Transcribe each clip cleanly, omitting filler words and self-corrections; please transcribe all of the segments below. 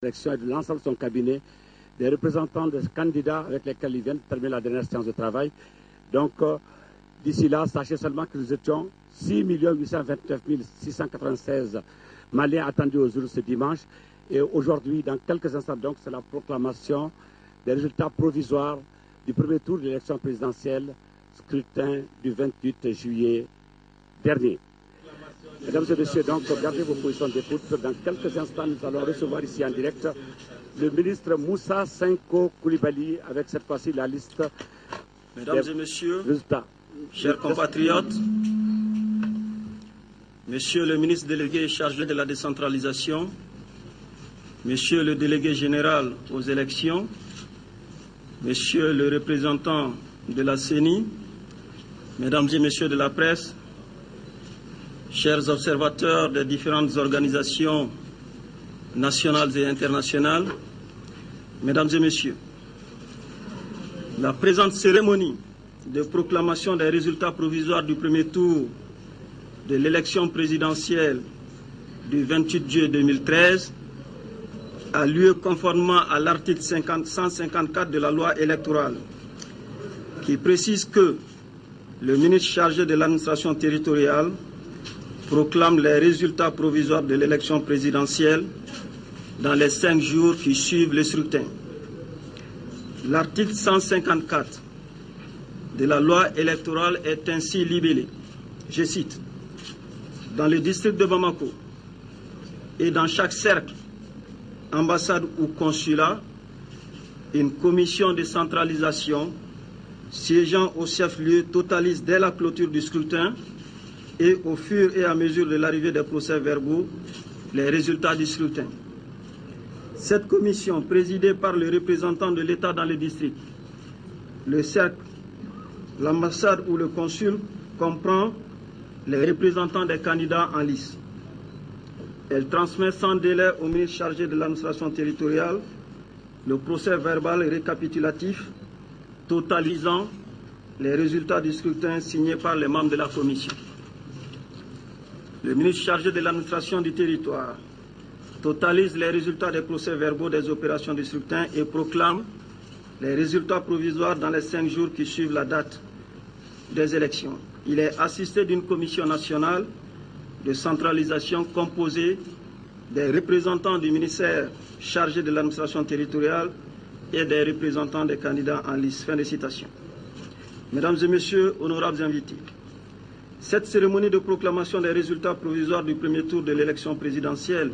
l'élection et de l'ensemble de son cabinet, des représentants des candidats avec lesquels il vient de terminer la dernière séance de travail. Donc, d'ici là, sachez seulement que nous étions 6 829 696 Maliens attendus aux urnes ce dimanche. Et aujourd'hui, dans quelques instants, donc, c'est la proclamation des résultats provisoires du premier tour de l'élection présidentielle, scrutin du 28 juillet dernier. Mesdames et messieurs, donc, gardez vos positions d'écoute. Dans quelques instants, nous allons recevoir ici en direct le ministre Moussa Senko Koulibaly, avec cette fois-ci la liste. Mesdames et messieurs, résultats. Chers compatriotes, Monsieur le ministre délégué chargé de la décentralisation, Monsieur le délégué général aux élections, Monsieur le représentant de la CENI, Mesdames et Messieurs de la presse, chers observateurs des différentes organisations nationales et internationales, Mesdames et Messieurs, la présente cérémonie de proclamation des résultats provisoires du premier tour de l'élection présidentielle du 28 juillet 2013 a lieu conformément à l'article 154 de la loi électorale qui précise que le ministre chargé de l'administration territoriale proclame les résultats provisoires de l'élection présidentielle dans les 5 jours qui suivent le scrutin. L'article 154 de la loi électorale est ainsi libellé. Je cite: dans le district de Bamako et dans chaque cercle, ambassade ou consulat, une commission de centralisation siégeant au chef-lieu totalise dès la clôture du scrutin et au fur et à mesure de l'arrivée des procès-verbaux les résultats du scrutin. Cette commission, présidée par le représentant de l'État dans le district, le cercle, l'ambassade ou le consul, comprend les représentants des candidats en lice. Elle transmet sans délai au ministre chargé de l'administration territoriale le procès-verbal récapitulatif totalisant les résultats du scrutin signés par les membres de la commission. Le ministre chargé de l'administration du territoire totalise les résultats des procès-verbaux des opérations du scrutin et proclame les résultats provisoires dans les 5 jours qui suivent la date des élections. Il est assisté d'une commission nationale de centralisation composée des représentants du ministère chargé de l'administration territoriale et des représentants des candidats en liste. Fin de citation. Mesdames et Messieurs, honorables invités, cette cérémonie de proclamation des résultats provisoires du premier tour de l'élection présidentielle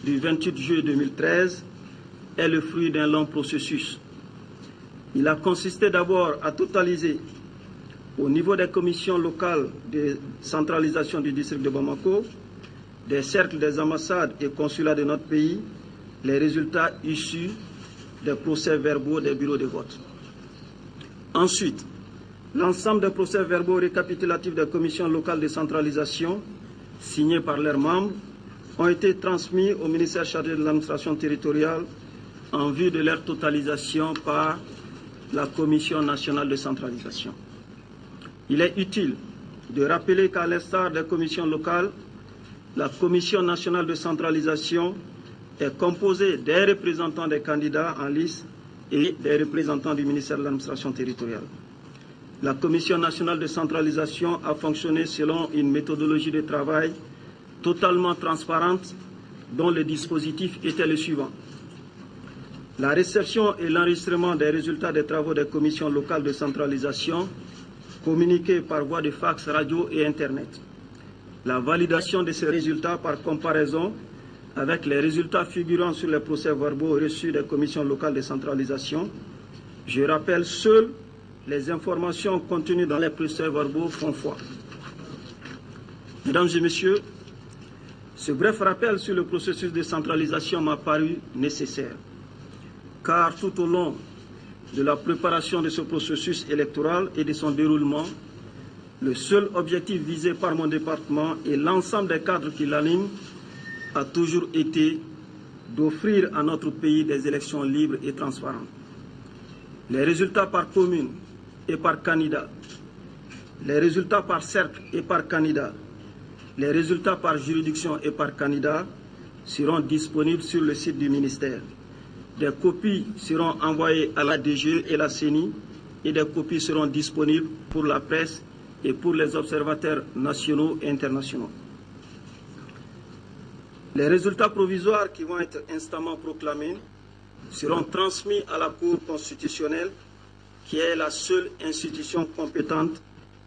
du 28 juillet 2013 est le fruit d'un long processus. Il a consisté d'abord à totaliser au niveau des commissions locales de centralisation du district de Bamako, des cercles des ambassades et consulats de notre pays, les résultats issus des procès-verbaux des bureaux de vote. Ensuite, l'ensemble des procès-verbaux récapitulatifs des commissions locales de centralisation, signés par leurs membres, ont été transmis au ministère chargé de l'administration territoriale en vue de leur totalisation par la Commission nationale de centralisation. Il est utile de rappeler qu'à l'instar des commissions locales, la Commission nationale de centralisation est composée des représentants des candidats en liste et des représentants du ministère de l'administration territoriale. La Commission nationale de centralisation a fonctionné selon une méthodologie de travail totalement transparente dont le dispositif était le suivant. La réception et l'enregistrement des résultats des travaux des commissions locales de centralisation communiqués par voie de fax, radio et Internet. La validation de ces résultats par comparaison avec les résultats figurant sur les procès-verbaux reçus des commissions locales de centralisation. Je rappelle, seules les informations contenues dans les procès-verbaux font foi. Mesdames et Messieurs, ce bref rappel sur le processus de centralisation m'a paru nécessaire, car tout au long de la préparation de ce processus électoral et de son déroulement, le seul objectif visé par mon département et l'ensemble des cadres qui l'animent a toujours été d'offrir à notre pays des élections libres et transparentes. Les résultats par commune et par candidat, les résultats par cercle et par candidat, les résultats par juridiction et par candidat seront disponibles sur le site du ministère. Des copies seront envoyées à la DGE et la CENI et des copies seront disponibles pour la presse et pour les observateurs nationaux et internationaux. Les résultats provisoires qui vont être instamment proclamés seront transmis à la Cour constitutionnelle, qui est la seule institution compétente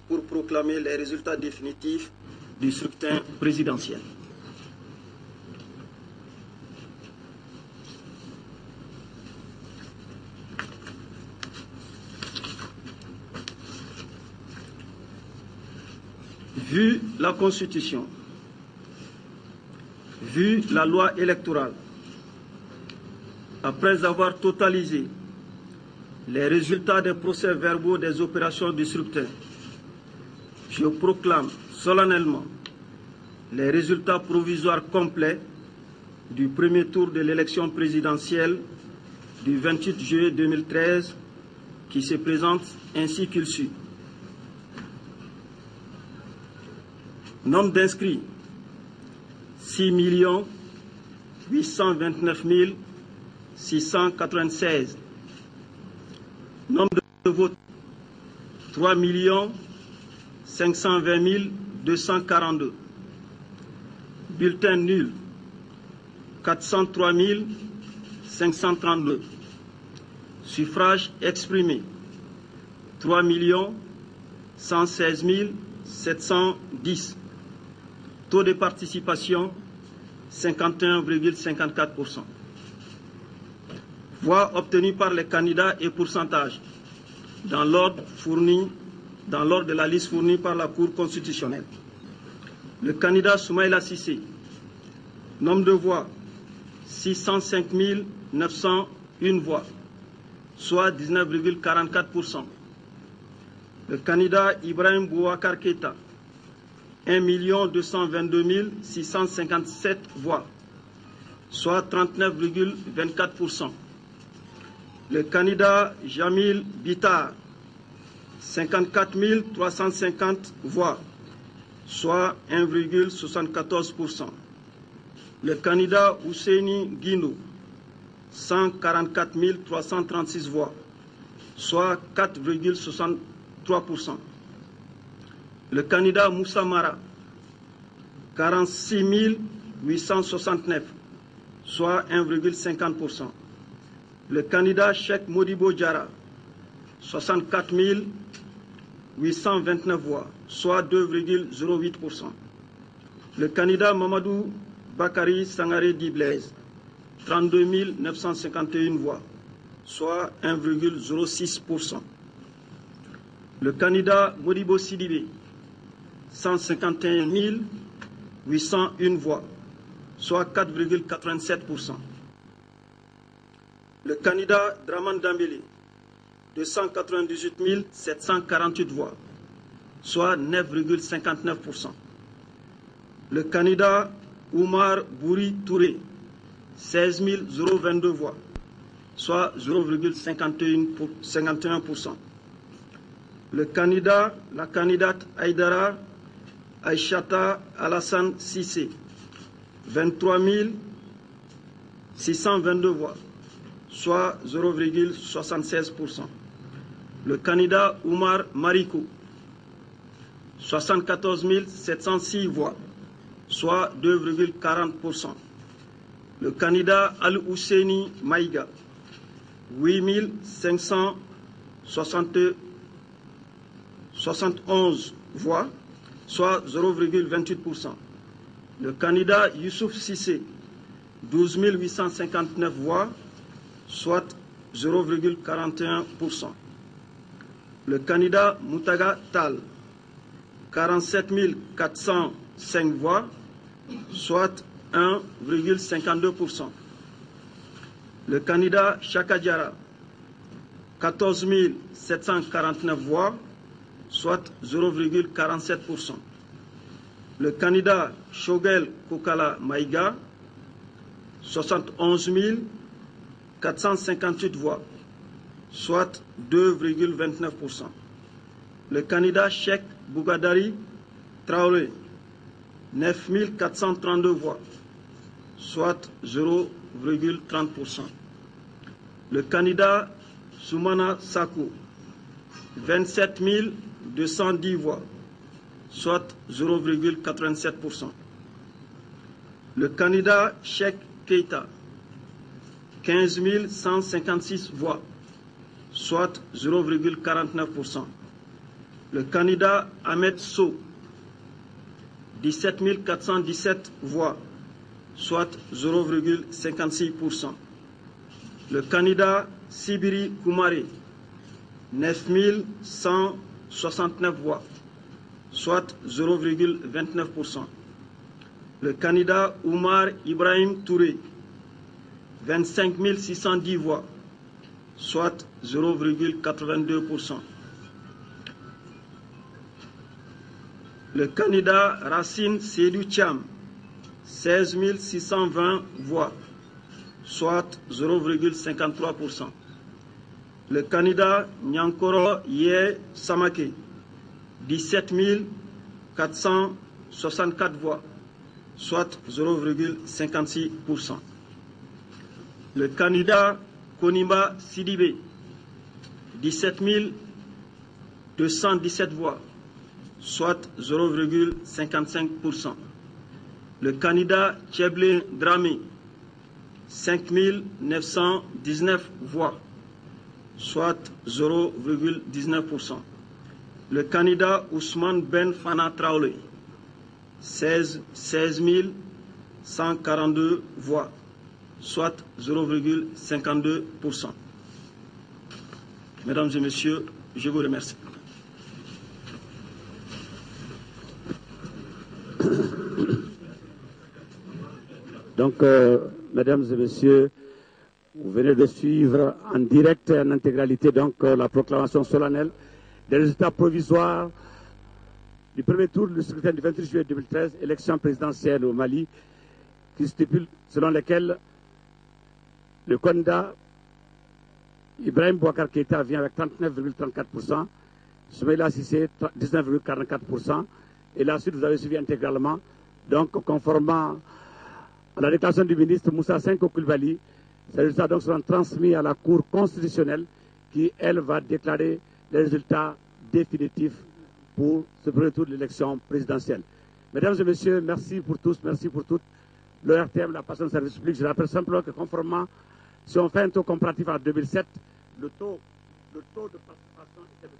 pour proclamer les résultats définitifs du scrutin présidentiel. Vu la Constitution, vu la loi électorale, après avoir totalisé les résultats des procès-verbaux des opérations du scrutin, je proclame solennellement les résultats provisoires complets du premier tour de l'élection présidentielle du 28 juillet 2013 qui se présente ainsi qu'il suit. Nombre d'inscrits 6 829 696. Nombre de votes 3 520 242. Bulletins nuls 403 532. Suffrages exprimés 3 116 710. Taux de participation 51,54%. Voix obtenues par les candidats et pourcentage dans l'ordre de la liste fournie par la Cour constitutionnelle. Le candidat Soumaïla Cissé, nombre de voix 605 901 voix, soit 19,44%. Le candidat Ibrahim Boubacar Keïta, 1 222 657 voix, soit 39,24%. Le candidat Jamil Bitar, 54 350 voix, soit 1,74%. Le candidat Ousseini Guindo, 144 336 voix, soit 4,63%. Le candidat Moussa Mara, 46 869, soit 1,50%. Le candidat Cheikh Modibo Diarra, 64 829 voix, soit 2,08%. Le candidat Mamadou Bakari Sangaré Diblaise, 32 951 voix, soit 1,06%. Le candidat Modibo Sidibé, 151 801 voix, soit 4,87%. Le candidat Draman Dambélé, 298 748 voix, soit 9,59%. Le candidat Oumar Bouri Touré, 16 022 voix, soit 0,51%. La candidate Aïdara Aïchata Alassane Sissé, 23 622 voix, soit 0,76%. Le candidat Oumar Marikou, 74 706 voix, soit 2,40%. Le candidat Al-Ousseini Maïga, 8 571 voix, soit 0,28%. Le candidat Youssouf Sissé, 12 859 voix, soit 0,41%. Le candidat Moutaga Tal, 47 405 voix, soit 1,52%. Le candidat Chaka Diarra, 14 749 voix, soit 0,47%. Le candidat Shogel Kokala Maïga, 71 458 voix, soit 2,29%. Le candidat Cheikh Bougadari Traoré, 9 432 voix, soit 0,30%. Le candidat Soumana Sakou, 27 210 voix, soit 0,87%. Le candidat Cheikh Keita, 15 156 voix, soit 0,49%. Le candidat Ahmed Sow, 17 417 voix, soit 0,56%. Le candidat Sibiri Koumare, 9 169 voix, soit 0,29%. Le candidat Oumar Ibrahim Touré, 25 610 voix, soit 0,82%. Le candidat Racine Sédou Thiam, 16 620 voix, soit 0,53%. Le candidat Nyankoro Ye Samake, 17 464 voix, soit 0,56%. Le candidat Konimba Sidibé, 17 217 voix, soit 0,55%. Le candidat Tcheblé Dramé, 5 919 voix, soit 0,19%. Le candidat Ousmane Ben Fana Traoré, 16 142 voix, soit 0,52%. Mesdames et messieurs, je vous remercie. Donc, mesdames et messieurs, vous venez de suivre en direct et en intégralité donc la proclamation solennelle des résultats provisoires du premier tour du scrutin du 28 juillet 2013, élection présidentielle au Mali, qui stipule selon lesquelles le candidat Ibrahim Boubacar Keïta vient avec 39,34%, Soumaïla Cissé 19,44%, et la suite vous avez suivi intégralement. Donc, conformément à la déclaration du ministre Moussa Senko Coulibaly, ces résultats donc seront transmis à la Cour constitutionnelle qui, elle, va déclarer les résultats définitifs pour ce premier tour de l'élection présidentielle. Mesdames et messieurs, merci pour tous, merci pour toutes. Le RTM, la passion de service public, je rappelle simplement que conformément, si on fait un taux comparatif en 2007, le taux de participation était de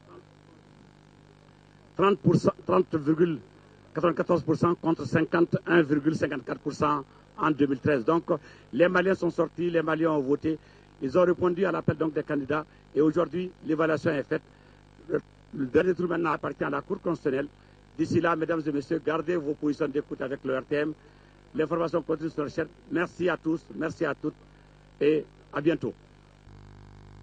30,94% contre 51,54% en 2013. Donc, les Maliens sont sortis, les Maliens ont voté, ils ont répondu à l'appel donc des candidats et aujourd'hui, l'évaluation est faite. Le dernier tour maintenant appartient à la Cour constitutionnelle. D'ici là, mesdames et messieurs, gardez vos positions d'écoute avec le RTM. L'information continue sur la chaîne. Merci à tous, merci à toutes et à bientôt.